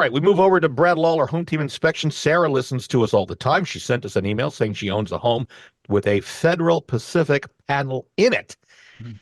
right, we move over to Brad Lawler, Home Team Inspection. Sarah listens to us all the time. She sent us an email saying she owns a home with a Federal Pacific panel in it.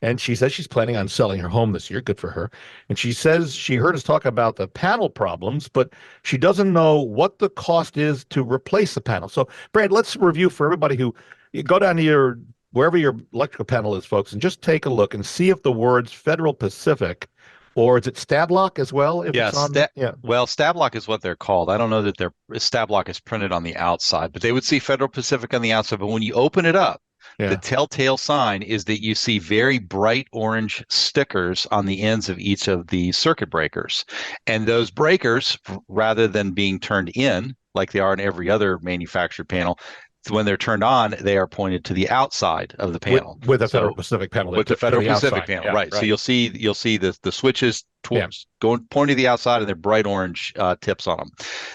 And she says she's planning on selling her home this year. Good for her. And she says she heard us talk about the panel problems, but she doesn't know what the cost is to replace the panel. So, Brad, let's review for everybody who you go down to your wherever your electrical panel is, folks, and just take a look and see if the words Federal Pacific or is it Stab-Lok as well? If Yeah, it's on, yeah. well, Stab-Lok is what they're called. I don't know that their Stab-Lok is printed on the outside, but they would see Federal Pacific on the outside. But when you open it up, the Yeah. telltale sign is that you see very bright orange stickers on the ends of each of the circuit breakers. And those breakers, rather than being turned in like they are in every other manufactured panel, when they're turned on, they are pointed to the outside of the With panel. with a Federal So Pacific panel with the to Federal the Pacific outside. panel, Yeah, right? So right. you'll see the switches Yeah. going pointing to the outside, and they're bright orange tips on them.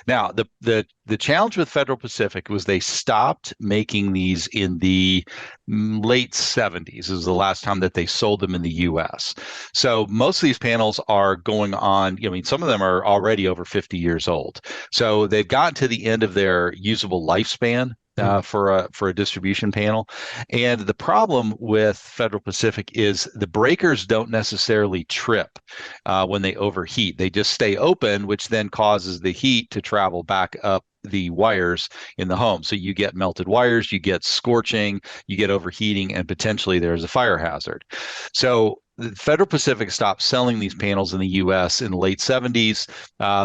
Now, the challenge with Federal Pacific was they stopped making these in the late 70s. This is the last time that they sold them in the U.S. So most of these panels are going on. I mean, some of them are already over 50 years old. So they've gotten to the end of their usable lifespan. For a distribution panel. And the problem with Federal Pacific is the breakers don't necessarily trip when they overheat. They just stay open, which then causes the heat to travel back up the wires in the home. So you get melted wires, you get scorching, you get overheating, and potentially there's a fire hazard. So the Federal Pacific stopped selling these panels in the U.S. in the late 70s.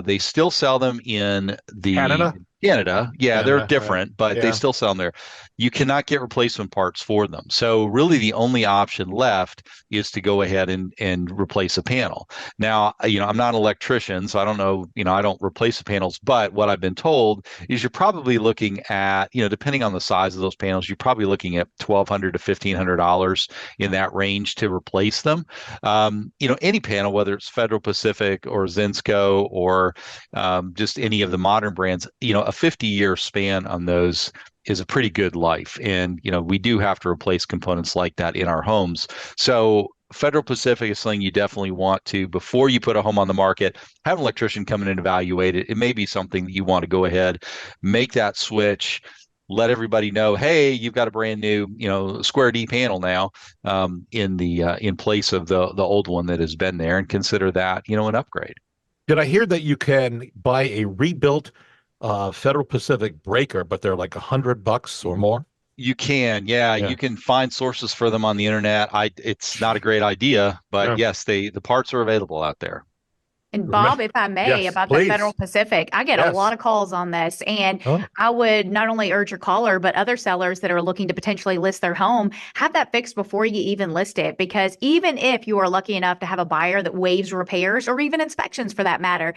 They still sell them in Canada. Canada. Yeah, they're Canada, right. different, but they Yeah. still sell them there. You cannot get replacement parts for them. So really the only option left is to go ahead and replace a panel. Now, I'm not an electrician, so I don't know, I don't replace the panels, but what I've been told is you're probably looking at, depending on the size of those panels, you're probably looking at $1,200 to $1,500 in that range to replace them. Any panel, whether it's Federal Pacific or Zinsco or just any of the modern brands, a 50-year span on those is a pretty good life. And, we do have to replace components like that in our homes. So Federal Pacific is something you definitely want to, before you put a home on the market, have an electrician come in and evaluate it. It may be something that you want to go ahead, make that switch, let everybody know, hey, you've got a brand new, square D panel now in place of the old one that has been there, and consider that, an upgrade. Did I hear that you can buy a rebuilt Federal Pacific breaker, but they're like $100 or more? You can, yeah, Yeah. you can find sources for them on the internet. It's not a great idea, but Yeah. yes, the parts are available out there. And Bob, if I may, Yes, about the please. Federal Pacific, I get a Yes. lot of calls on this. And Oh. I would not only urge your caller, but other sellers that are looking to potentially list their home, have that fixed before you even list it. Because even if you are lucky enough to have a buyer that waives repairs or even inspections for that matter,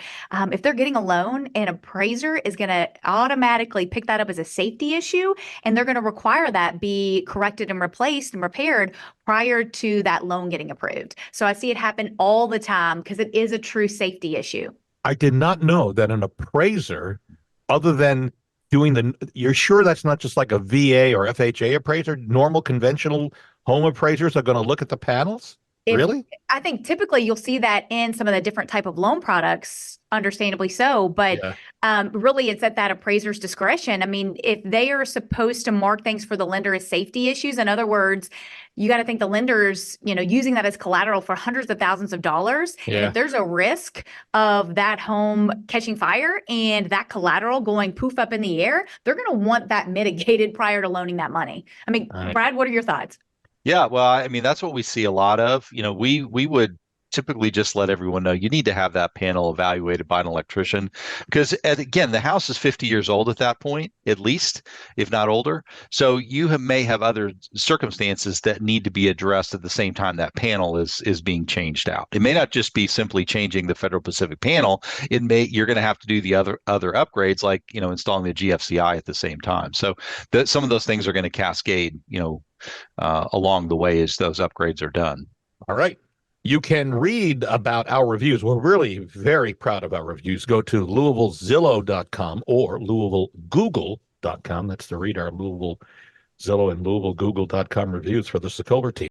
if they're getting a loan, an appraiser is going to automatically pick that up as a safety issue. And they're going to require that be corrected and replaced and repaired prior to that loan getting approved. So I see it happen all the time because it is a true safety issue. I did not know that an appraiser, other than you're sure that's not just like a VA or FHA appraiser, normal conventional home appraisers are going to look at the panels? Really? I think typically you'll see that in some of the different type of loan products, understandably so, but really it's at that appraiser's discretion. I mean, if they are supposed to mark things for the lender as safety issues, in other words, you got to think the lender's, using that as collateral for hundreds of thousands of dollars. Yeah. And if there's a risk of that home catching fire and that collateral going poof up in the air, they're going to want that mitigated prior to loaning that money. I mean, Right. Brad, what are your thoughts? Yeah, well, I mean, that's what we see a lot of. We would typically just let everyone know you need to have that panel evaluated by an electrician because, again, the house is 50 years old at that point, at least, if not older. So may have other circumstances that need to be addressed at the same time that panel is being changed out. It may not just be simply changing the Federal Pacific panel. You're going to have to do the other upgrades, like installing the GFCI at the same time. So some of those things are going to cascade, along the way as those upgrades are done. All right. You can read about our reviews. We're really very proud of our reviews. Go to LouisvilleZillow.com or LouisvilleGoogle.com. That's to read our Louisville Zillow and LouisvilleGoogle.com reviews for the Sokoler team.